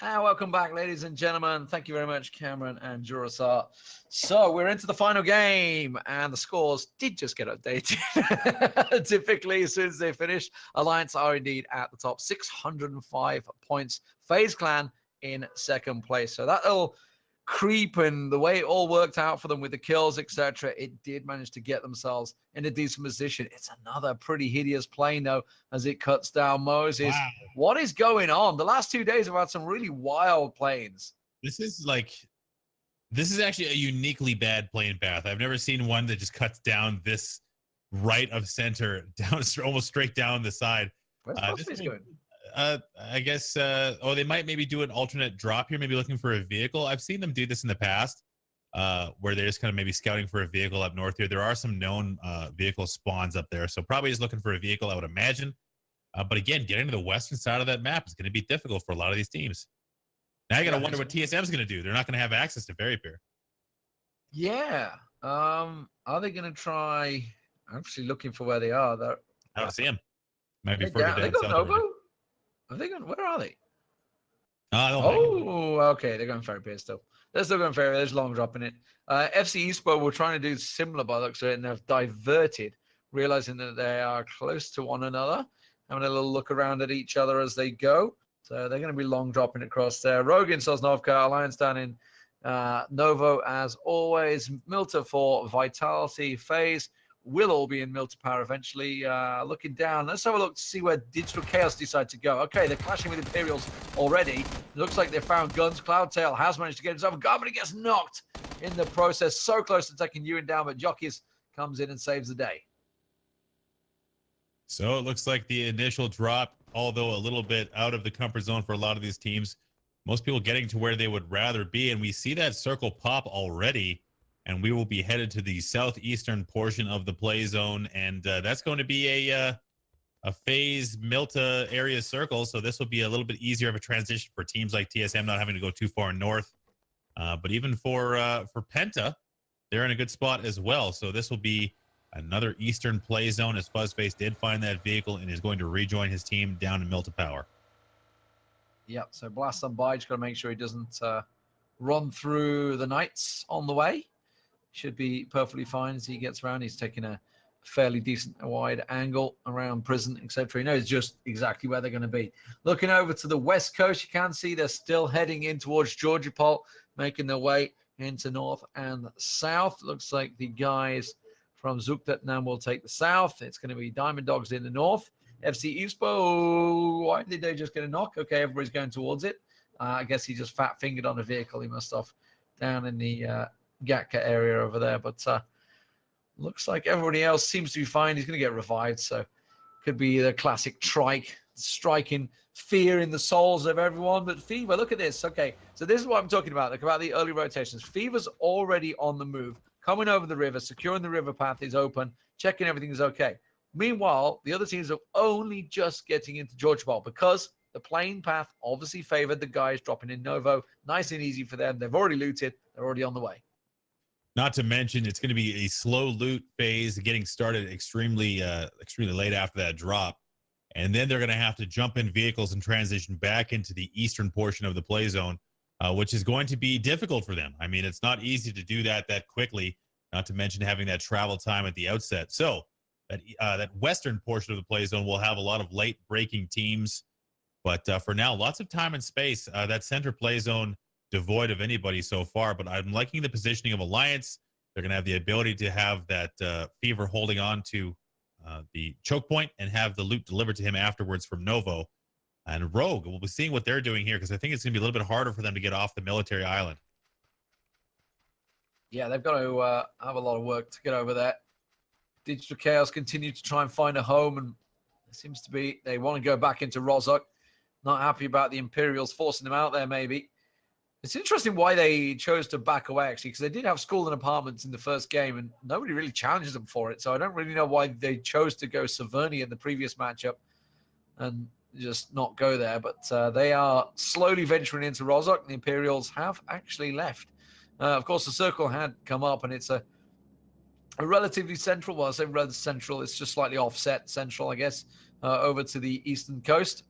Welcome back, ladies and gentlemen. Thank you very much, Cameron and Jurasar. So we're into the final game, and the scores did just get updated. Typically, as soon as they finish, Alliance are indeed at the top, 605 points. FaZe Clan in second place. So that'll creep, and the way it all worked out for them with the kills, etc., it did manage to get themselves in a decent position. It's another pretty hideous plane, though, as it cuts down Moses. Wow. What is going on? The last 2 days have had some really wild planes. This is actually a uniquely bad plane path. I've never seen one that just cuts down this right of center, down almost straight down the side. Where's Phosphorus going? I guess, they might maybe do an alternate drop here, maybe looking for a vehicle. I've seen them do this in the past, where they're just kind of maybe scouting for a vehicle up north here. There are some known vehicle spawns up there, so probably just looking for a vehicle, I would imagine. But again, getting to the western side of that map is going to be difficult for a lot of these teams. Now you got to wonder what TSM is going to do. They're not going to have access to Fairy Pier. Yeah. Are they going to try? I'm actually looking for where they are. I don't see them. Might be further down. They got Novo? Are they going? Where are they? Okay. They're going Fairy Pier still. They're still going Fairy. There's long dropping it. FC Eastbo were trying to do similar by the looks of it, and have diverted, realizing that they are close to one another, having a little look around at each other as they go. So they're going to be long dropping across there. Rogan, Sosnovka, Alliance down in Novo as always. Milta for Vitality. FaZe will all be in Milta Power eventually. Looking down, let's have a look to see where Digital Chaos decide to go. Okay, they're clashing with Imperials already. It looks like they found guns. Cloudtail has managed to get himself a gun, but he gets knocked in the process. So close to taking Ewan down, but Jockeys comes in and saves the day. So it looks like the initial drop, although a little bit out of the comfort zone for a lot of these teams, most people getting to where they would rather be. And we see that circle pop already, and we will be headed to the southeastern portion of the play zone. And that's going to be a FaZe Milta area circle. So this will be a little bit easier of a transition for teams like TSM, not having to go too far north. But even for Penta, they're in a good spot as well. So this will be another eastern play zone, as Fuzzface did find that vehicle and is going to rejoin his team down in Milta Power. Yep, so Blast on by, just got to make sure he doesn't run through the Knights on the way. Should be perfectly fine as he gets around. He's taking a fairly decent wide angle around prison, etc. He knows just exactly where they're going to be. Looking over to the west coast, you can see they're still heading in towards Georgiopol, making their way into north and south. Looks like the guys from Zuktetnam will take the south. It's going to be Diamond Dogs in the north. FC Eastbo, why did they just get a knock? Okay, everybody's going towards it. I guess he just fat-fingered on a vehicle. He must have down in the Gatka area over there. But looks like everybody else seems to be fine. He's going to get revived, so could be the classic trike, striking fear in the souls of everyone. But Fever, look at this. Okay, so this is what I'm talking about. Look about the early rotations. Fever's already on the move, coming over the river, securing the river path is open, checking everything is okay. Meanwhile, the other teams are only just getting into Georgiopol because the plane path obviously favored the guys dropping in Novo. Nice and easy for them. They've already looted. They're already on the way. Not to mention, it's going to be a slow loot phase, getting started extremely late after that drop. And then they're going to have to jump in vehicles and transition back into the eastern portion of the play zone, which is going to be difficult for them. I mean, it's not easy to do that quickly, not to mention having that travel time at the outset. So that western portion of the play zone will have a lot of late breaking teams. But for now, lots of time and space. That center play zone devoid of anybody so far. But I'm liking the positioning of Alliance. They're going to have the ability to have that Fever holding on to the choke point and have the loot delivered to him afterwards from Novo. And Rogue, we'll be seeing what they're doing here because I think it's going to be a little bit harder for them to get off the military island. Yeah, they've got to have a lot of work to get over there. Digital Chaos continue to try and find a home, and it seems to be they want to go back into Rozhok. Not happy about the Imperials forcing them out there, maybe. It's interesting why they chose to back away, actually, because they did have school and apartments in the first game, and nobody really challenged them for it. So I don't really know why they chose to go Saverni in the previous matchup and just not go there. But they are slowly venturing into Rozhok, and the Imperials have actually left. Of course, the circle had come up, and it's a relatively central, well, I say rather central, it's just slightly offset central, I guess, over to the eastern coast.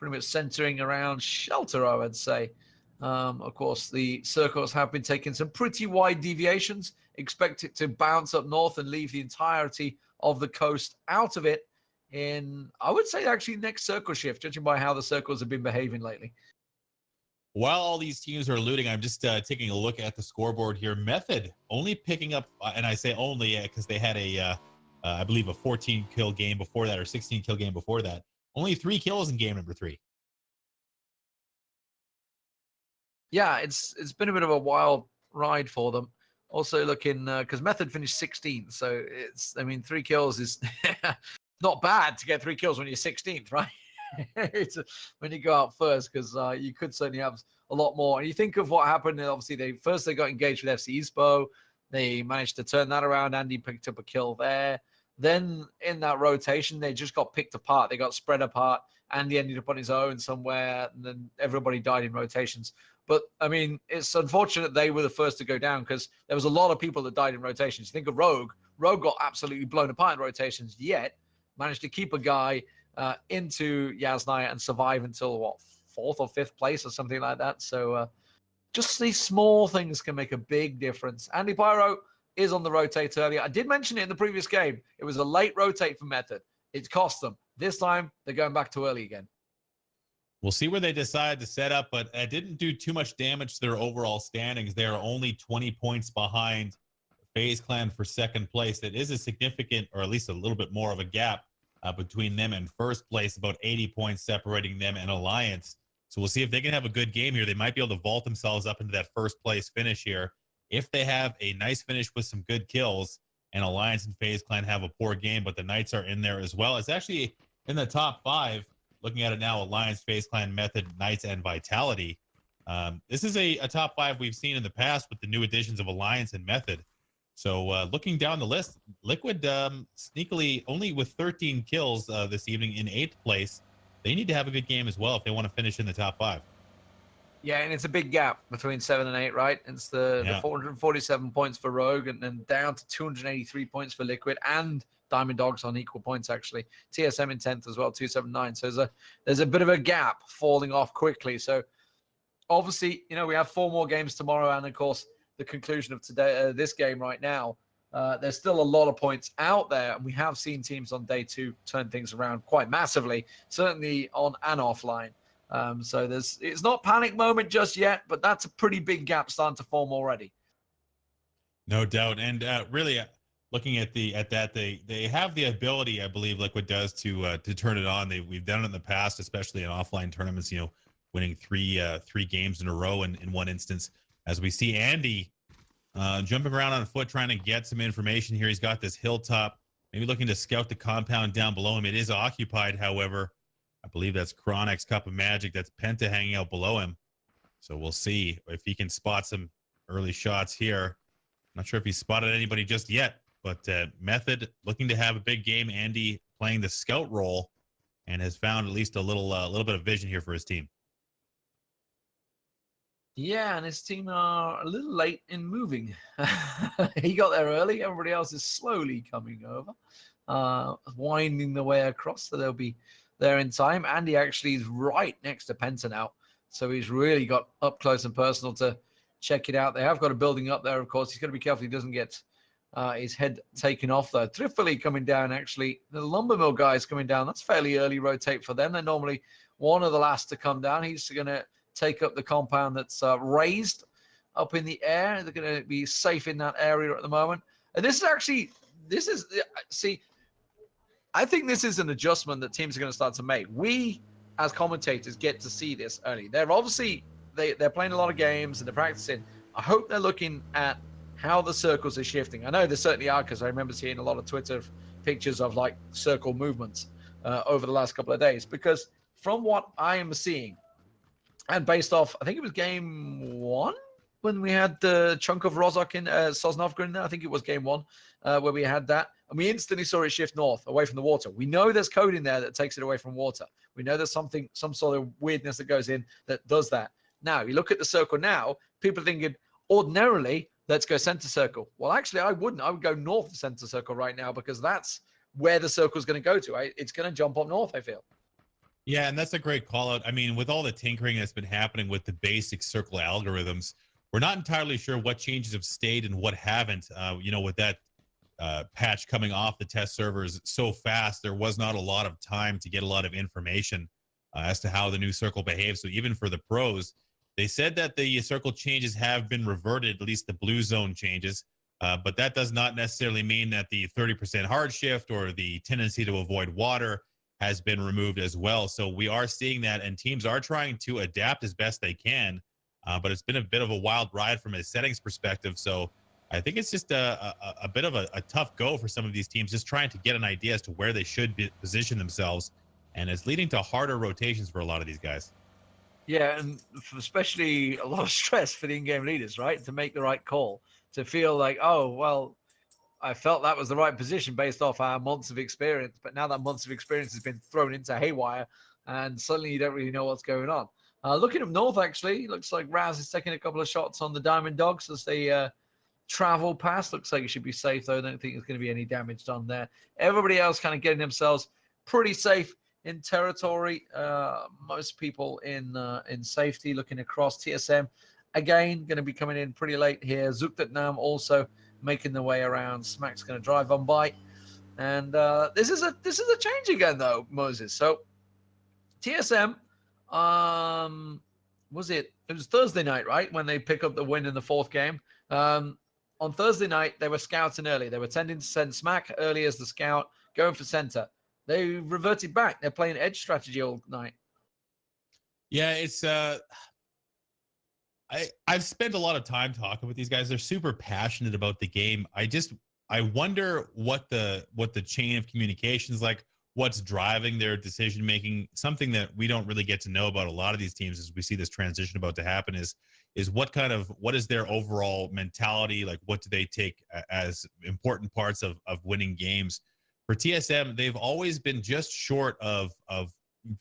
pretty much centering around shelter, I would say. Of course, the circles have been taking some pretty wide deviations. Expect it to bounce up north and leave the entirety of the coast out of it in, I would say, actually next circle shift, judging by how the circles have been behaving lately. While all these teams are looting, I'm just taking a look at the scoreboard here. Method only picking up, and I say only because they had I believe, a 14 kill game before that, or 16 kill game before that. Only 3 kills in game number 3. Yeah, it's been a bit of a wild ride for them. Also looking, because Method finished 16th, so it's, I mean, 3 kills is not bad to get 3 kills when you're 16th, right? It's when you go out first, because you could certainly have a lot more. And you think of what happened, and obviously they got engaged with FC Espo. They managed to turn that around. Andy picked up a kill there. Then in that rotation, they just got picked apart. They got spread apart. Andy ended up on his own somewhere, and then everybody died in rotations. But, I mean, it's unfortunate they were the first to go down, because there was a lot of people that died in rotations. You think of Rogue. Rogue got absolutely blown apart in rotations, yet managed to keep a guy into Yasnaya and survive until, what, 4th or 5th place or something like that. So just these small things can make a big difference. Andy Pyro is on the rotate earlier. I did mention it in the previous game. It was a late rotate for Method. It cost them. This time, they're going back to early again. We'll see where they decide to set up, but it didn't do too much damage to their overall standings. They are only 20 points behind FaZe Clan for 2nd place. That is a significant, or at least a little bit more of a gap between them and 1st place, about 80 points separating them and Alliance. So we'll see if they can have a good game here. They might be able to vault themselves up into that 1st place finish here. If they have a nice finish with some good kills, and Alliance and FaZe Clan have a poor game, but the Knights are in there as well. It's actually in the top 5. Looking at it now, Alliance, FaZe Clan, Method, Knights, and Vitality. This is a top 5 we've seen in the past with the new additions of Alliance and Method. So looking down the list, Liquid sneakily only with 13 kills this evening in 8th place. They need to have a good game as well if they want to finish in the top 5. Yeah, and it's a big gap between 7 and 8, right? It's the 447 points for Rogue, and then down to 283 points for Liquid, and Diamond Dogs on equal points, actually. TSM in 10th as well, 279. So there's a bit of a gap falling off quickly. So obviously, you know, we have 4 more games tomorrow, and of course, the conclusion of today, this game right now. There's still a lot of points out there, and we have seen teams on day 2 turn things around quite massively, certainly on and offline. So it's not panic moment just yet, but that's a pretty big gap starting to form already. No doubt. And really looking at that, they have the ability, I believe Liquid does, to turn it on. We've done it in the past, especially in offline tournaments, you know, winning three games in a row in one instance. As we see Andy jumping around on foot, trying to get some information here. He's got this hilltop, maybe looking to scout the compound down below him. It is occupied, however. I believe that's Chronix, Cup of Magic. That's Penta hanging out below him. So we'll see if he can spot some early shots here. Not sure if he spotted anybody just yet, but Method looking to have a big game. Andy playing the scout role and has found at least a little bit of vision here for his team. Yeah, and his team are a little late in moving. He got there early. Everybody else is slowly coming over, winding the way across, so they'll be there in time. Andy actually is right next to Penta now, so he's really got up close and personal to check it out. They have got a building up there, of course. He's got to be careful he doesn't get his head taken off, though. Trifoli coming down, actually. The lumber mill guy is coming down. That's fairly early rotate for them. They're normally one of the last to come down. He's going to take up the compound that's raised up in the air. They're going to be safe in that area at the moment. And I think this is an adjustment that teams are going to start to make. We, as commentators, get to see this early. They're obviously, they're playing a lot of games and they're practicing. I hope they're looking at how the circles are shifting. I know they certainly are, because I remember seeing a lot of Twitter pictures of like circle movements over the last couple of days. Because from what I am seeing, and based off, I think it was game 1 when we had the chunk of Rozok in Sosnovka in there. I think it was game 1 where we had that. And we instantly saw it shift north, away from the water. We know there's code in there that takes it away from water. We know there's some sort of weirdness that goes in that does that. Now, you look at the circle now, people are thinking, ordinarily, let's go center circle. Well, actually, I wouldn't. I would go north of center circle right now, because that's where the circle is going to go to. It's going to jump up north, I feel. Yeah, and that's a great call out. I mean, with all the tinkering that's been happening with the basic circle algorithms, we're not entirely sure what changes have stayed and what haven't. With that patch coming off the test servers so fast, there was not a lot of time to get a lot of information as to how the new circle behaves. So even for the pros, they said that the circle changes have been reverted, at least the blue zone changes. But that does not necessarily mean that the 30% hard shift or the tendency to avoid water has been removed as well. So we are seeing that, and teams are trying to adapt as best they can. But it's been a bit of a wild ride from a settings perspective. So I think it's just a bit of a tough go for some of these teams, just trying to get an idea as to where they should position themselves. And it's leading to harder rotations for a lot of these guys. Yeah, and especially a lot of stress for the in-game leaders, right? To make the right call, to feel like, oh, well, I felt that was the right position based off our months of experience, but now that months of experience has been thrown into haywire, and suddenly you don't really know what's going on. Looking up north, actually, looks like Raz is taking a couple of shots on the Diamond Dogs as they travel past. Looks like it should be safe, though. I don't think there's going to be any damage done there. Everybody else kind of getting themselves pretty safe in territory. Most people in safety. Looking across, TSM again going to be coming in pretty late here. Zuktatnam also making their way around. Smack's going to drive on by, and this is a change again though, Moses. So TSM, it was Thursday night, right, when they pick up the win in the fourth game. On Thursday night, they were scouting early. They were tending to send Smack early as the scout, going for center. They reverted back. They're playing edge strategy all night. Yeah, it's I've spent a lot of time talking with these guys. They're super passionate about the game. I wonder what the chain of communication is like, what's driving their decision making. Something that we don't really get to know about a lot of these teams as we see this transition about to happen is what is their overall mentality, like what do they take as important parts of winning games. For TSM, they've always been just short of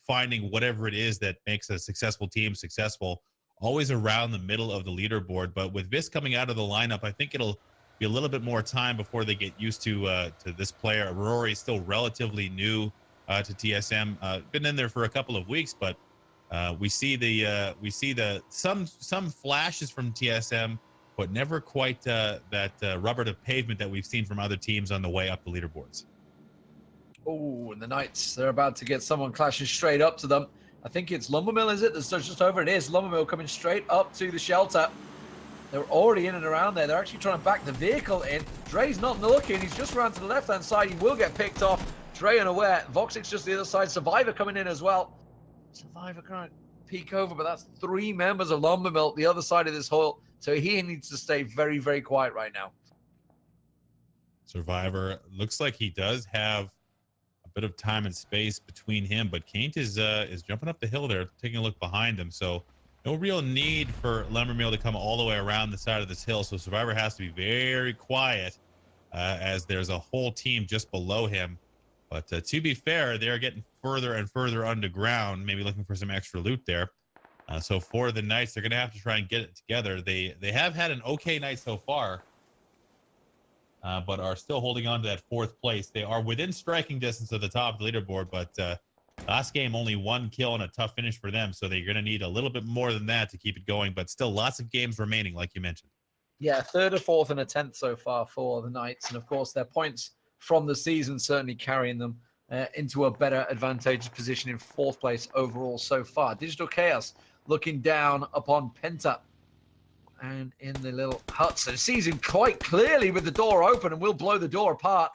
finding whatever it is that makes a successful team successful, always around the middle of the leaderboard. But with Vis coming out of the lineup, I think it'll be a little bit more time before they get used to this player. Rory is still relatively new to TSM, been in there for a couple of weeks, but we see some flashes from TSM, but never quite that rubber to pavement that we've seen from other teams on the way up the leaderboards. Oh, and the Knights, they're about to get someone clashing straight up to them. I think it's Lumbermill, is it? That's just over. It is Lumbermill coming straight up to the shelter. They're already in and around there. They're actually trying to back the vehicle in. Dre's not looking. He's just around to the left-hand side. He will get picked off. Dre unaware. Voxic's just the other side. Survivor coming in as well. Survivor trying to peek over, but that's three members of Lumbermill the other side of this hole. So he needs to stay very, very quiet right now. Survivor looks like he does have a bit of time and space between him, but Kaint is jumping up the hill there, taking a look behind him. So no real need for Lumbermill to come all the way around the side of this hill. So Survivor has to be very quiet as there's a whole team just below him. But to be fair, they're getting further and further underground, maybe looking for some extra loot there. So for the Knights, they're going to have to try and get it together. They have had an okay night so far, but are still holding on to that fourth place. They are within striking distance of the top of the leaderboard, but last game, only one kill and a tough finish for them. So they're going to need a little bit more than that to keep it going, but still lots of games remaining, like you mentioned. Yeah, third, a fourth, and a 10th so far for the Knights. And of course, their points from the season certainly carrying them into a better advantageous position in fourth place overall so far. Digital Chaos looking down upon Penta and in the little hut. So sees him quite clearly with the door open and will blow the door apart.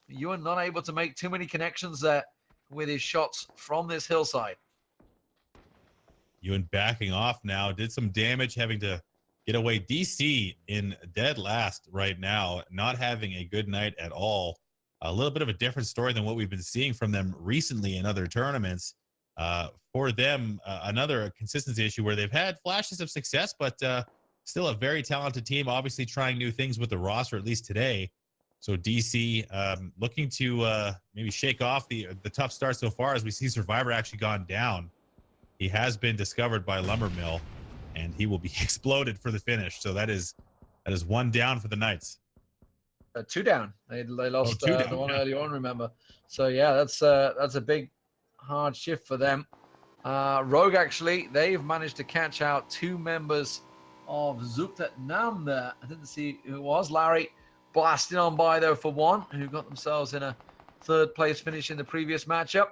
You are not able to make too many connections there with his shots from this hillside. Ewan backing off now, did some damage, having to get away. DC in dead last right now, not having a good night at all. A little bit of a different story than what we've been seeing from them recently in other tournaments. For them, another consistency issue where they've had flashes of success, but still a very talented team, obviously trying new things with the roster, at least today. So DC looking to maybe shake off the tough start so far, as we see Survivor actually gone down. He has been discovered by Lumbermill, and he will be exploded for the finish. So that is one down for the Knights. Two down. They lost the one earlier on, remember? So yeah, that's a big hard shift for them. Rogue, actually, they've managed to catch out 2 members of Nam there. I didn't see who it was. Larry blasting on by, though, for 1, who got themselves in a 3rd place finish in the previous matchup.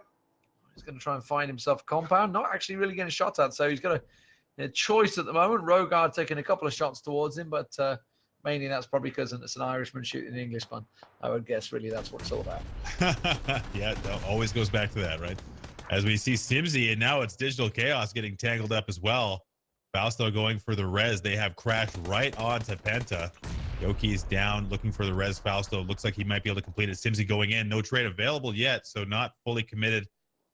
He's going to try and find himself a compound. Not actually really getting shot at, so he's got a choice at the moment. Rogard taking a couple of shots towards him, but mainly that's probably because it's an Irishman shooting an Englishman. I would guess really that's what it's all about. Yeah, that always goes back to that, right? As we see Simsy, and now it's Digital Chaos getting tangled up as well. Fausto going for the res. They have crashed right onto Penta. Yoki is down, looking for the res. Fausto looks like he might be able to complete it. Simsy going in. No trade available yet, so not fully committed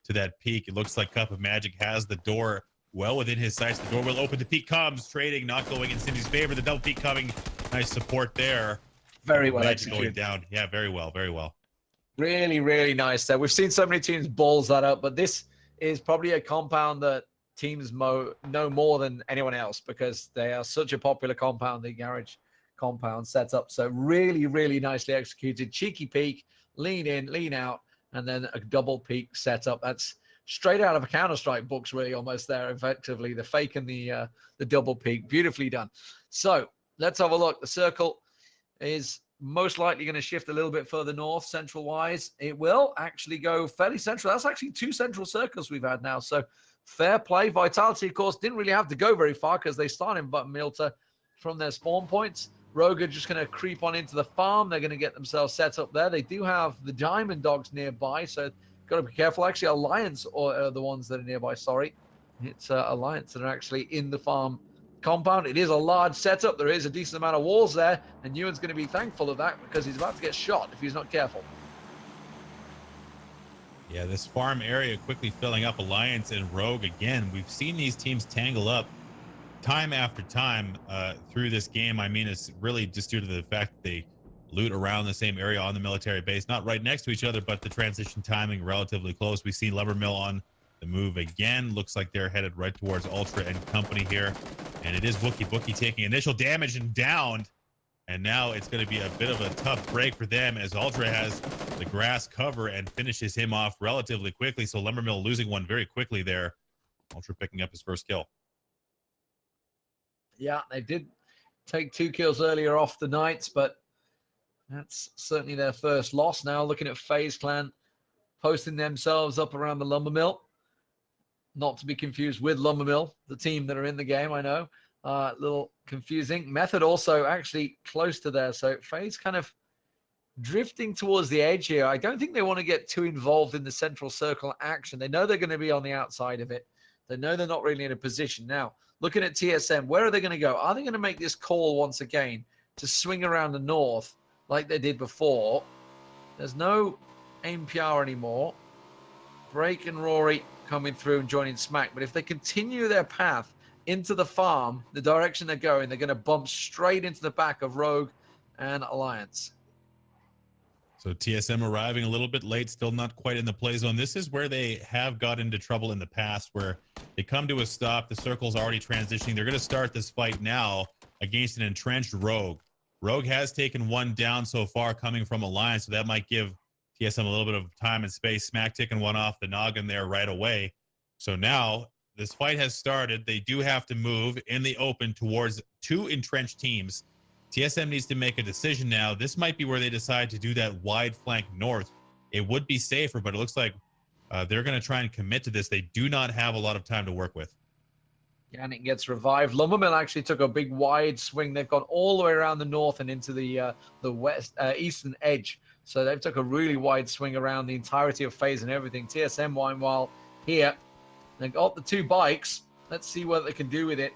to that peak. It looks like Cup of Magic has the door well within his sights. The door will open. The peak comes. Trading not going in Simsy's favor. The double peak coming. Nice support there. Very well Magic executed. going down. Yeah, very well, very well. Really, really nice there. We've seen so many teams balls that up, but this is probably a compound that teams know more than anyone else because they are such a popular compound, the garage compound setup. So really, really nicely executed. Cheeky peek, lean in, lean out, and then a double peak setup. That's straight out of a Counter-Strike books, really, almost there, effectively. The fake and the double peak. Beautifully done. So let's have a look. The circle is most likely going to shift a little bit further north, central-wise. It will actually go fairly central. That's actually 2 central circles we've had now. So fair play. Vitality, of course, didn't really have to go very far because they started in Milta from their spawn points. Rogue are just going to creep on into the farm. They're going to get themselves set up there. They do have the Diamond Dogs nearby, so got to be careful. Actually, Alliance are the ones that are nearby. Sorry. It's Alliance that are actually in the farm compound. It is a large setup. There is a decent amount of walls there, and Ewan's going to be thankful of that because he's about to get shot if he's not careful. Yeah, this farm area quickly filling up. Alliance and Rogue again. We've seen these teams tangle up time after time through this game. I mean, it's really just due to the fact that they loot around the same area on the military base, not right next to each other, but the transition timing relatively close. We see Lever Mill on the move again. Looks like they're headed right towards Ultra and company here. And it is Wookie taking initial damage and downed. And now it's going to be a bit of a tough break for them as Ultra has the grass cover and finishes him off relatively quickly. So Lumbermill losing one very quickly there. Ultra picking up his first kill. Yeah, they did take 2 kills earlier off the Knights, but that's certainly their first loss. Now looking at FaZe Clan posting themselves up around the Lumber Mill. Not to be confused with Lumber Mill, the team that are in the game, I know. A little confusing. Method also actually close to there. So FaZe kind of drifting towards the edge here. I don't think they want to get too involved in the central circle action. They know they're going to be on the outside of it. They know they're not really in a position. Now, looking at TSM, where are they going to go? Are they going to make this call once again to swing around the north like they did before? There's no AMPR anymore. Break and Rory coming through and joining Smack. But if they continue their path into the farm, the direction they're going, they're going to bump straight into the back of Rogue and Alliance. So TSM arriving a little bit late, still not quite in the play zone. This is where they have got into trouble in the past, where they come to a stop. The circle's already transitioning. They're going to start this fight now against an entrenched Rogue. Rogue has taken one down so far coming from Alliance, so that might give TSM a little bit of time and space. Smack taking one off the noggin there right away. So now this fight has started. They do have to move in the open towards 2 entrenched teams. TSM needs to make a decision now. This might be where they decide to do that wide flank north. It would be safer, but it looks like they're going to try and commit to this. They do not have a lot of time to work with. Yannick gets revived. Lumbermill actually took a big wide swing. They've gone all the way around the north and into the west eastern edge. So they've took a really wide swing around the entirety of FaZe and everything. TSM, while here, they've got the 2 bikes. Let's see what they can do with it.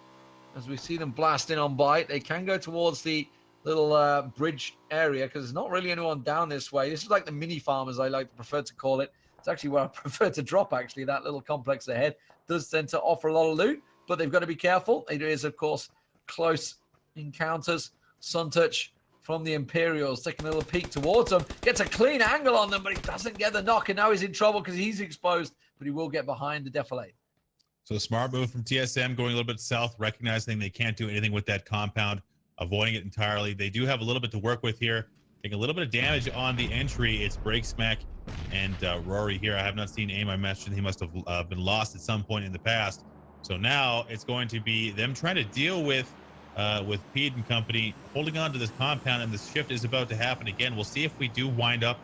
As we see them blast in on bite, they can go towards the little bridge area because there's not really anyone down this way. This is like the mini farm, as I like to prefer to call it. It's actually where I prefer to drop, actually. That little complex ahead does tend to offer a lot of loot, but they've got to be careful. It is, of course, close encounters. Suntouch from the Imperials taking a little peek towards them. Gets a clean angle on them, but he doesn't get the knock, and now he's in trouble because he's exposed, but he will get behind the Defilade. So smart move from TSM going a little bit south, recognizing they can't do anything with that compound, avoiding it entirely. They do have a little bit to work with here. Taking a little bit of damage on the entry. It's Break Smack and Rory here. I have not seen aim. I mentioned he must have been lost at some point in the past. So now it's going to be them trying to deal with Pede and company holding on to this compound, and this shift is about to happen again. We'll see if we do wind up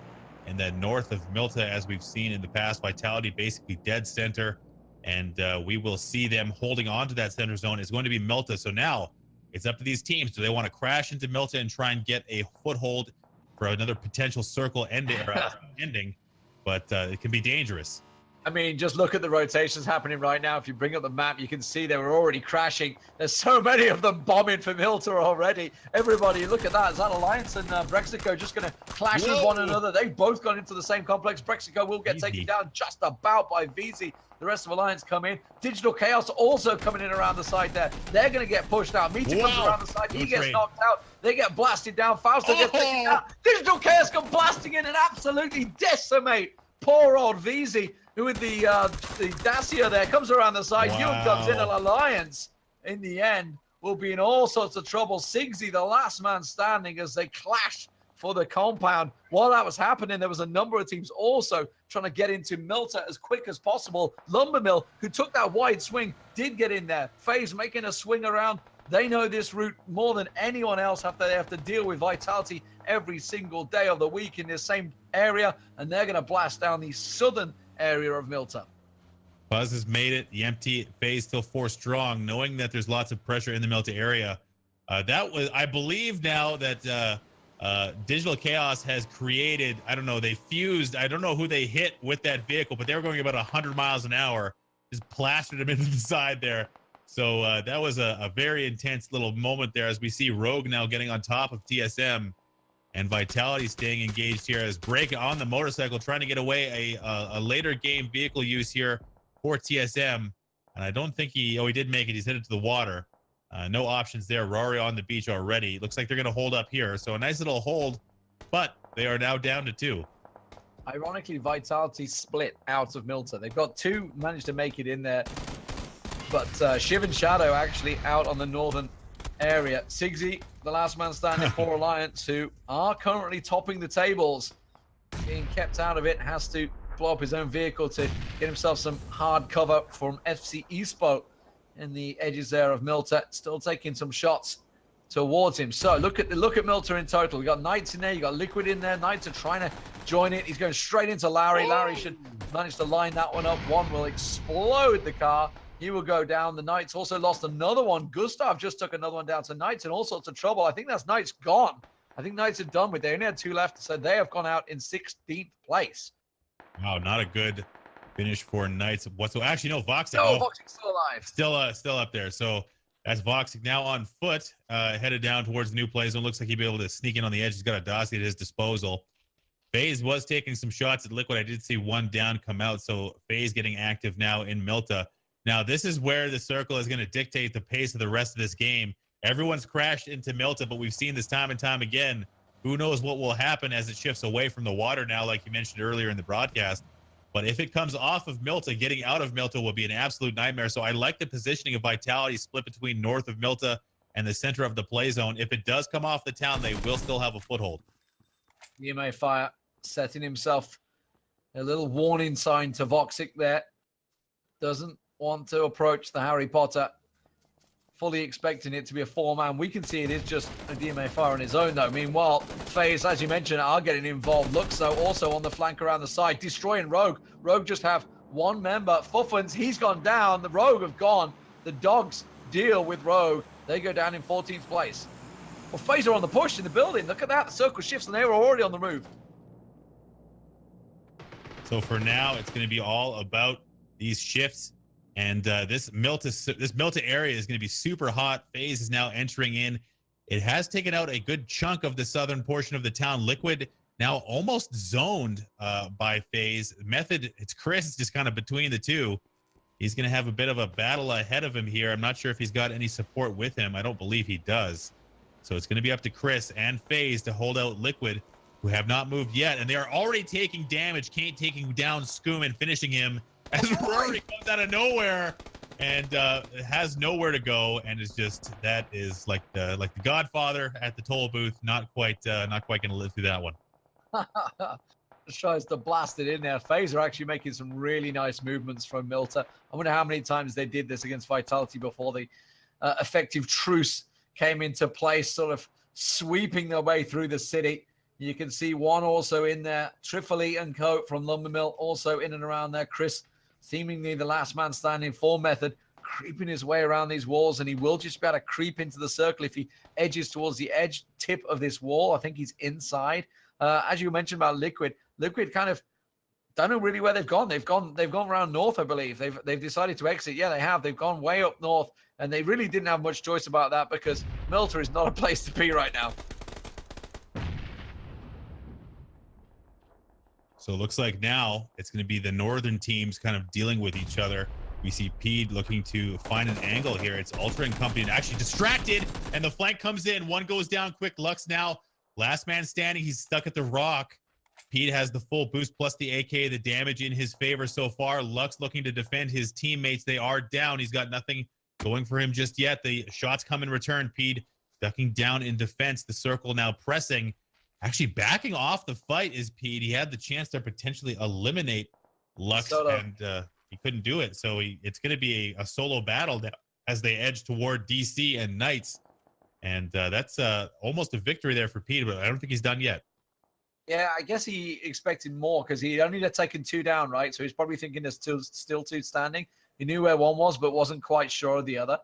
in the north of Milta, as we've seen in the past. Vitality basically dead center, and we will see them holding on to that center zone. It's going to be Milta. So now it's up to these teams. Do they want to crash into Milta and try and get a foothold for another potential circle ending? But it can be dangerous. I mean, just look at the rotations happening right now. If you bring up the map, you can see they were already crashing. There's so many of them bombing for Milta already. Everybody, look at that. Is that Alliance and Brexico just going to clash with one another? They've both gone into the same complex. Brexico will get taken down just about by VZ. The rest of Alliance come in. Digital Chaos also coming in around the side there. They're going to get pushed out. Meter comes around the side. He gets knocked out. They get blasted down. Fausto gets taken out. Digital Chaos come blasting in and absolutely decimate poor old VZ, who with the Dacia there comes around the side. Ewan comes in, and Alliance in the end will be in all sorts of trouble. Sigsy, the last man standing, as they clash for the compound. While that was happening, there was a number of teams also trying to get into Milta as quick as possible. Lumbermill, who took that wide swing, did get in there. FaZe making a swing around. They know this route more than anyone else after they have to deal with Vitality every single day of the week in this same area, and they're going to blast down the southern area of Milta. Buzz has made it. The empty phase still 4 strong, knowing that there's lots of pressure in the Milta area. That was, I believe now that Digital Chaos has created, I don't know, they fused, I don't know who they hit with that vehicle, but they were going about 100 miles an hour, just plastered him into the side there. So that was a very intense little moment there, as we see Rogue now getting on top of TSM, and Vitality staying engaged here as Break on the motorcycle, trying to get away a later game vehicle use here for TSM. And I don't think he did make it. He's headed to the water. No options there. Rory on the beach already. Looks like they're going to hold up here. So a nice little hold, but they are now down to 2. Ironically, Vitality split out of Milta. They've got 2 managed to make it in there, but Shiv and Shadow actually out on the northern area. Sigsy, the last man standing for Alliance, who are currently topping the tables, being kept out of it, has to blow up his own vehicle to get himself some hard cover from FC Espo in the edges there of Milta, still taking some shots towards him. So look at Milta in total. We got Knights in there, you got Liquid in there. Knights are trying to join it. He's going straight into Larry. Larry should manage to line that one up. One will explode the car. He will go down. The Knights also lost another one. Gustav just took another one down. So Knights in all sorts of trouble. I think that's Knights gone. I think Knights are done with. They only had 2 left, so they have gone out in 16th place. Wow, not a good finish for Knights whatsoever. Actually, no, Voxic. No, Voxic's still alive. Still up there. So that's Voxic now on foot, headed down towards the new play zone. Looks like he'll be able to sneak in on the edge. He's got a Dacia at his disposal. FaZe was taking some shots at Liquid. I did see one down come out. So FaZe getting active now in Milta. Now, this is where the circle is going to dictate the pace of the rest of this game. Everyone's crashed into Milta, but we've seen this time and time again. Who knows what will happen as it shifts away from the water now, like you mentioned earlier in the broadcast. But if it comes off of Milta, getting out of Milta will be an absolute nightmare. So I like the positioning of Vitality split between north of Milta and the center of the play zone. If it does come off the town, they will still have a foothold. EMA Fire setting himself a little warning sign to Voxic there. Doesn't want to approach the Harry Potter, fully expecting it to be a 4-man. We can see it is just a DMA Fire on his own, though. Meanwhile, FaZe, as you mentioned, are getting involved. Luxo also on the flank around the side, destroying Rogue. Rogue just have 1 member. Fuffens, he's gone down. The Rogue have gone. The Dogs deal with Rogue. They go down in 14th place. Well, FaZe are on the push in the building. Look at that. The circle shifts, and they were already on the move. So for now, it's going to be all about these shifts. And this Milta area is going to be super hot. FaZe is now entering in. It has taken out a good chunk of the southern portion of the town. Liquid now almost zoned by FaZe. Method, it's Chris just kind of between the two. He's going to have a bit of a battle ahead of him here. I'm not sure if he's got any support with him. I don't believe he does. So it's going to be up to Chris and FaZe to hold out Liquid, who have not moved yet. And they are already taking damage. Kane taking down Scoom and finishing him as Rory comes out of nowhere and has nowhere to go, and is just that is like the Godfather at the toll booth. Not quite gonna live through that one. Just tries to blast it in there. FaZe are actually making some really nice movements from Milta. I wonder how many times they did this against Vitality before the effective truce came into place, sort of sweeping their way through the city. You can see one also in there. Trifoli and Co. from Lumbermill also in and around there. Chris, seemingly the last man standing for Method, creeping his way around these walls, and he will just be able to creep into the circle if he edges towards the edge tip of this wall. I think he's inside. As you mentioned about Liquid kind of don't know really where they've gone. They've gone around north, I believe. They've decided to exit. Yeah, they have. They've gone way up north, and they really didn't have much choice about that because Milta is not a place to be right now. So it looks like now it's going to be the northern teams kind of dealing with each other. We see Pede looking to find an angle here. It's Ultra and company actually distracted, and the flank comes in. One goes down quick. Lux now last man standing. He's stuck at the rock. Pete has the full boost plus the AK, the damage in his favor so far. Lux looking to defend his teammates. They are down. He's got nothing going for him just yet. The shots come in return. Pete ducking down in defense. The circle now pressing. Actually backing off the fight is Pete. He had the chance to potentially eliminate Lux, and he couldn't do it. So it's going to be a solo battle as they edge toward DC and Knights. And that's almost a victory there for Pete, but I don't think he's done yet. Yeah, I guess he expected more because he only had taken 2 down, right? So he's probably thinking there's still 2 standing. He knew where one was, but wasn't quite sure of the other.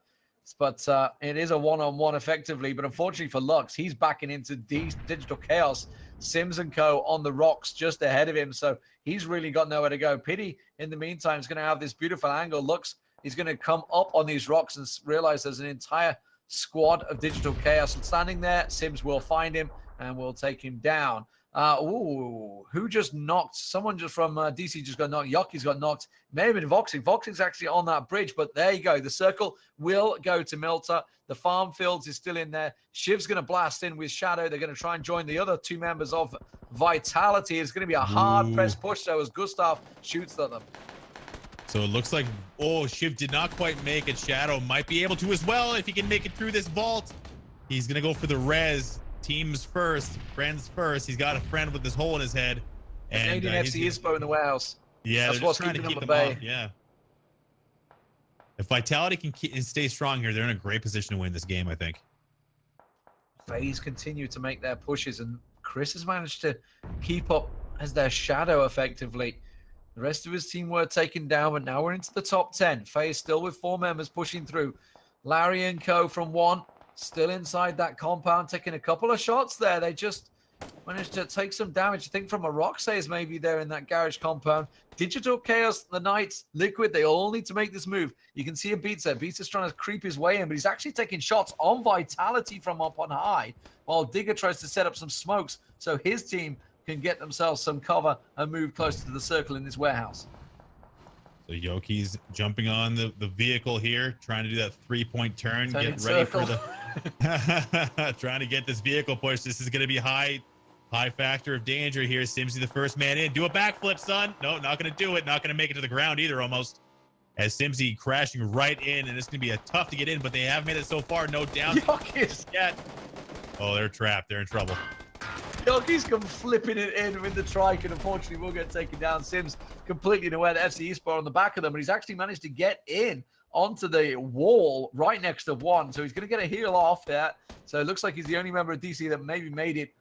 But it is a one-on-one effectively. But unfortunately for Lux, he's backing into Digital Chaos. Sims and Co. on the rocks just ahead of him. So he's really got nowhere to go. Pity, in the meantime, is going to have this beautiful angle. Lux is going to come up on these rocks and realize there's an entire squad of Digital Chaos standing there. Sims will find him and will take him down. Who just knocked? Someone just from DC just got knocked. Yoki's got knocked. May have been Voxy. Voxy's actually on that bridge, but there you go. The circle will go to Milta. The farm fields is still in there. Shiv's going to blast in with Shadow. They're going to try and join the other 2 members of Vitality. It's going to be a hard press push, though, as Gustav shoots at them. So it looks like, Shiv did not quite make it. Shadow might be able to as well if he can make it through this vault. He's going to go for the res. Teams first, friends first. He's got a friend with this hole in his head. And Canadian FC ISPO in the warehouse. Yeah, that's what's keeping them at bay. Yeah. If Vitality can stay strong here, they're in a great position to win this game, I think. FaZe continue to make their pushes, and Chris has managed to keep up as their shadow effectively. The rest of his team were taken down, but now we're into the top 10. FaZe still with 4 members pushing through. Larry and Co. from 1. Still inside that compound, taking a couple of shots there. They just managed to take some damage. I think from a Roxaze maybe there in that garage compound. Digital Chaos, the Knights, Liquid, they all need to make this move. You can see a Beatzer. Beatzer's trying to creep his way in, but he's actually taking shots on Vitality from up on high, while Digger tries to set up some smokes so his team can get themselves some cover and move closer to the circle in this warehouse. So Yoki's jumping on the vehicle here, trying to do that 3-point turn, get ready for the trying to get this vehicle pushed. This is going to be high factor of danger here. Simsy the first man in. Do a backflip, son. No, not going to do it. Not going to make it to the ground either, almost. As Simsy crashing right in, and it's going to be tough to get in, but they have made it so far. No down yet. Oh, they're trapped. They're in trouble. Yoki's come flipping it in with the trike, and unfortunately will get taken down. Sims completely unaware that FC Esport on the back of them, but he's actually managed to get in onto the wall right next to 1. So he's going to get a heal off there. So it looks like he's the only member of DC that maybe made it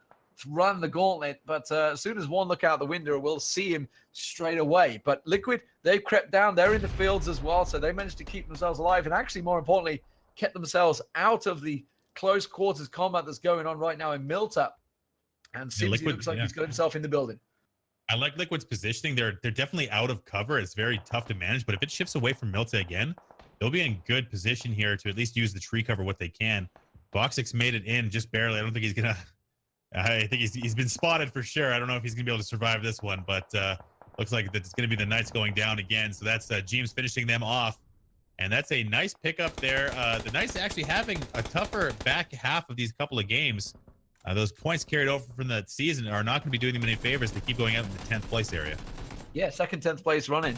run the gauntlet. But as soon as 1 look out the window, we'll see him straight away. But Liquid, they've crept down. They're in the fields as well. So they managed to keep themselves alive and actually, more importantly, kept themselves out of the close quarters combat that's going on right now in Milta. And Sims looks like he's got himself in the building. I like Liquid's positioning. They're definitely out of cover. It's very tough to manage, but if it shifts away from Milta again, they'll be in good position here to at least use the tree cover what they can. Boxix made it in just barely. I don't think he's gonna. I think he's been spotted for sure. I don't know if he's gonna be able to survive this one, but looks like it's gonna be the Knights going down again. So that's James finishing them off, and that's a nice pickup there. The Knights actually having a tougher back half of these couple of games. Those points carried over from that season are not going to be doing them any favors. They keep going out in the 10th place area. Yeah, second 10th place running.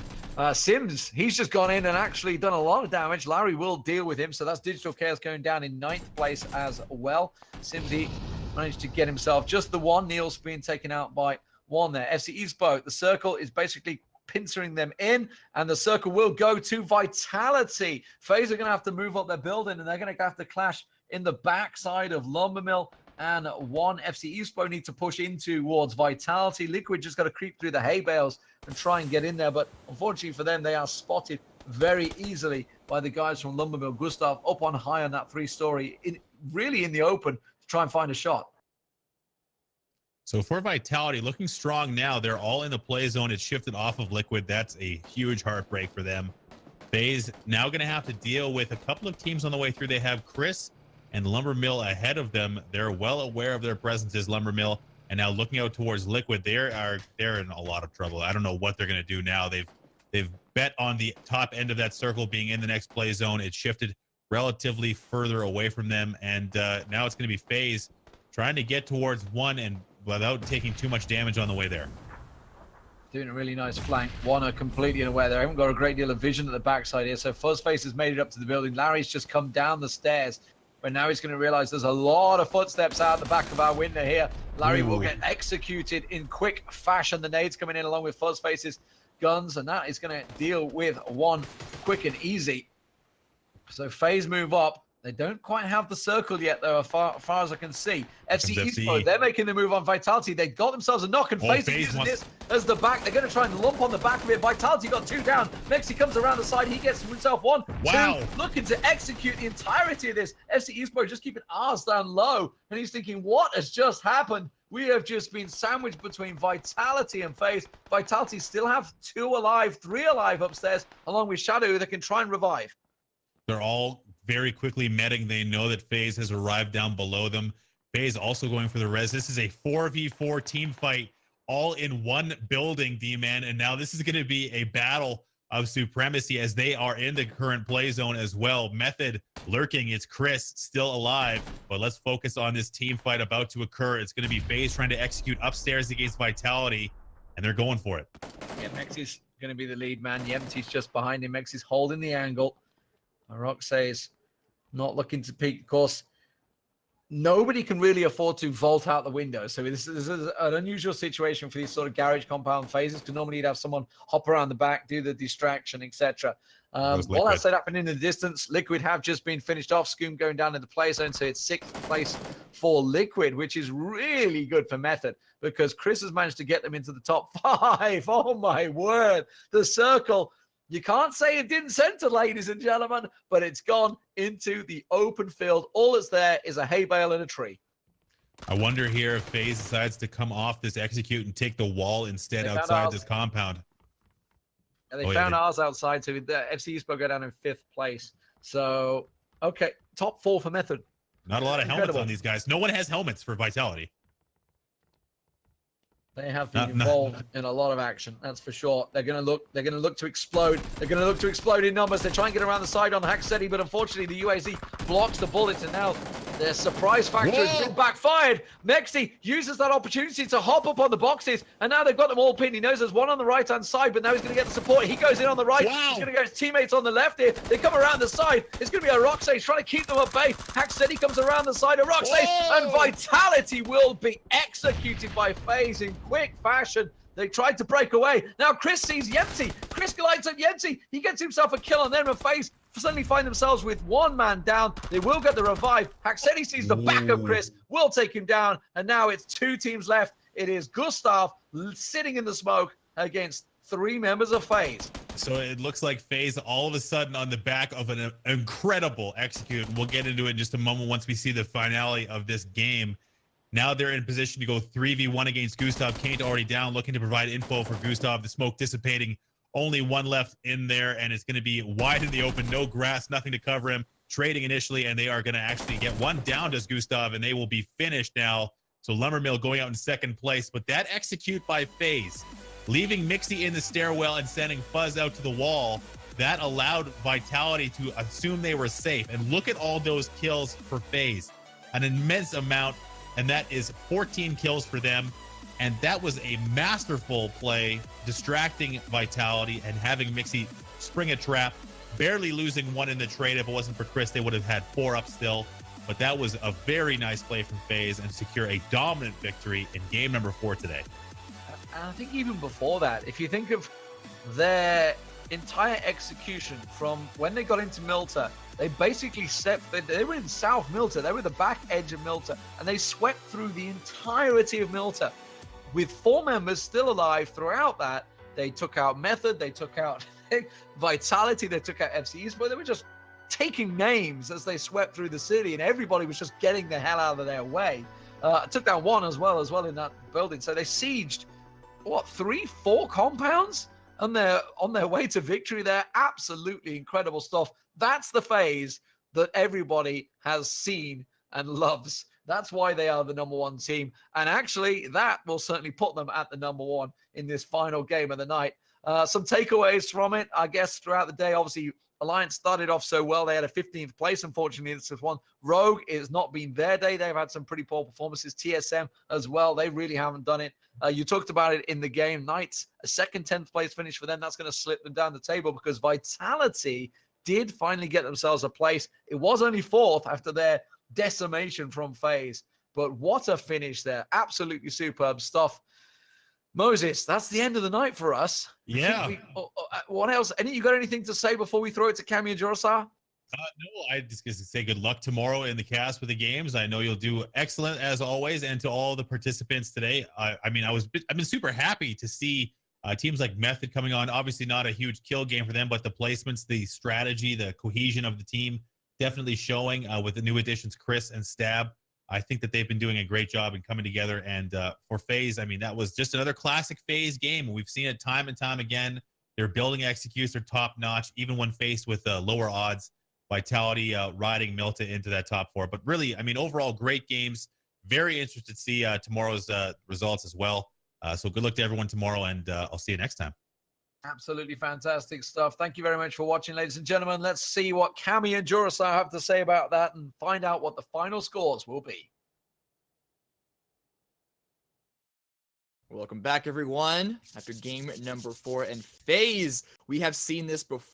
Sims, he's just gone in and actually done a lot of damage. Larry will deal with him, so that's Digital Chaos going down in 9th place as well. Simsy managed to get himself just the one. Neil's being taken out by one there. FC Eastboat, the circle is basically pincering them in, and the circle will go to Vitality. FaZe are going to have to move up their building, and they're going to have to clash in the backside of Lumbermill. And one FC Eastboat need to push in towards Vitality. Liquid just got to creep through the hay bales and try and get in there. But unfortunately for them, they are spotted very easily by the guys from Lumbermill. Gustav up on high on that 3-story, really in the open to try and find a shot. So for Vitality, looking strong now. They're all in the play zone. It's shifted off of Liquid. That's a huge heartbreak for them. FaZe now going to have to deal with a couple of teams on the way through. They have Chris and Lumbermill ahead of them. They're well aware of their presence as Lumbermill, and now looking out towards Liquid, they're in a lot of trouble. I don't know what they're going to do now. They've bet on the top end of that circle being in the next play zone. It shifted relatively further away from them, and now it's going to be FaZe trying to get towards one and without taking too much damage on the way there. Doing a really nice flank. One are completely unaware. They haven't got a great deal of vision at the backside here. So Fuzzface has made it up to the building. Larry's just come down the stairs, but now he's going to realize there's a lot of footsteps out the back of our window here. Larry will get executed in quick fashion. The nades coming in along with Fuzzface's guns, and that is going to deal with one quick and easy. So FaZe move up. They don't quite have the circle yet, though, as far as I can see. FC Eastboat, they're making the move on Vitality. They got themselves a knock, and FaZe is using this as the back. They're going to try and lump on the back of it. Vitality got 2 down. Mexi comes around the side. He gets himself 1. Wow. 2, looking to execute the entirety of this. FC Eastboat just keeping ours down low, and he's thinking, what has just happened? We have just been sandwiched between Vitality and FaZe. Vitality still have 2 alive, 3 alive upstairs, along with Shadow, who they can try and revive. They're all very quickly metting. They know that FaZe has arrived down below them. FaZe also going for the res. This is a 4v4 team fight all in one building, D-Man. And now this is going to be a battle of supremacy as they are in the current play zone as well. Method lurking. It's Chris still alive. But let's focus on this team fight about to occur. It's going to be FaZe trying to execute upstairs against Vitality, and they're going for it. Yeah, Mexi's going to be the lead man. Yemti's just behind him. Mexi's holding the angle. Roxay's not looking to peek. Of course, nobody can really afford to vault out the window. So this is an unusual situation for these sort of garage compound phases, because normally you'd have someone hop around the back, do the distraction, etc. While that set happened in the distance, Liquid have just been finished off. Scoom going down in the play zone, so it's 6th place for Liquid, which is really good for Method, because Chris has managed to get them into the top 5. Oh my word. The circle, you can't say it didn't center, ladies and gentlemen, but it's gone into the open field. All that's there is a hay bale and a tree. I wonder here if FaZe decides to come off this execute and take the wall instead outside this compound. And they found ours outside, so the FC Eastboat go down in 5th place. So, okay, top 4 for Method. Not a lot of helmets on these guys. No one has helmets for Vitality. They have been involved in a lot of action, that's for sure. They're going to look to explode. They're going to look to explode in numbers. They try and get around the side on Haxeti, but unfortunately the UAZ blocks the bullets, and now their surprise factor has been backfired. Mexi uses that opportunity to hop up on the boxes, and now they've got them all pinned. He knows there's one on the right-hand side, but now he's going to get the support. He goes in on the right. He's going to go his teammates on the left here. They come around the side. It's going to be a Roxay trying to keep them at bay. Haxeti comes around the side of Roxay, and Vitality will be executed by FaZe in quick fashion. They tried to break away. Now Chris sees Yemti. Chris lights up Yemti. He gets himself a kill on them, and FaZe suddenly find themselves with 1 man down. They will get the revive. Haxeti sees the back of Chris, will take him down, and now it's 2 teams left. It is Gustav sitting in the smoke against 3 members of FaZe. So it looks like FaZe all of a sudden on the back of an incredible execute. We'll get into it in just a moment once we see the finale of this game. Now they're in position to go 3v1 against Gustav. Kaint already down, looking to provide info for Gustav. The smoke dissipating. Only 1 left in there, and it's going to be wide in the open. No grass, nothing to cover him. Trading initially, and they are going to actually get 1 down as Gustav, and they will be finished now. So Lumbermill going out in 2nd place. But that execute by FaZe, leaving Mixie in the stairwell and sending Fuzz out to the wall, that allowed Vitality to assume they were safe. And look at all those kills for FaZe. An immense amount. And that is 14 kills for them. And that was a masterful play, distracting Vitality and having Mixie spring a trap, barely losing one in the trade. If it wasn't for Chris, they would have had 4 up still. But that was a very nice play from FaZe and secure a dominant victory in game number 4 today. And I think even before that, if you think of their entire execution from when they got into Milta, they basically they were in South Milta, they were the back edge of Milta, and they swept through the entirety of Milta with 4 members still alive throughout that. They took out Method, they took out Vitality, they took out FC Esports. They were just taking names as they swept through the city, and everybody was just getting the hell out of their way. Took down 1 as well in that building. So they sieged, 3, 4 compounds? And they're on their way to victory there. Absolutely incredible stuff. That's the FaZe that everybody has seen and loves. That's why they are the number 1 team. And actually, that will certainly put them at the number 1 in this final game of the night. Some takeaways from it, I guess, throughout the day. Obviously, Alliance started off so well. They had a 15th place. Unfortunately, this is one. Rogue, it's not been their day. They've had some pretty poor performances. TSM as well. They really haven't done it. You talked about it in the game. Knights, a second 10th place finish for them. That's going to slip them down the table because Vitality did finally get themselves a place. It was only 4th after their decimation from FaZe. But what a finish there. Absolutely superb stuff. Moses, that's the end of the night for us. Yeah. What else? You got anything to say before we throw it to Cami and Jurasar? No, I just gonna say good luck tomorrow in the cast with the games. I know you'll do excellent as always, and to all the participants today. I've been super happy to see teams like Method coming on. Obviously, not a huge kill game for them, but the placements, the strategy, the cohesion of the team definitely showing with the new additions, Chris and Stab. I think that they've been doing a great job in coming together. And for FaZe, I mean, that was just another classic FaZe game. We've seen it time and time again. Their building executes are top notch, even when faced with lower odds. Vitality riding Milta into that top 4. But really, I mean, overall, great games. Very interested to see tomorrow's results as well. So good luck to everyone tomorrow, and I'll see you next time. Absolutely fantastic stuff. Thank you very much for watching, ladies and gentlemen. Let's see what Cami and Jurasar have to say about that and find out what the final scores will be. Welcome back, everyone. After game number 4 and FaZe, we have seen this before.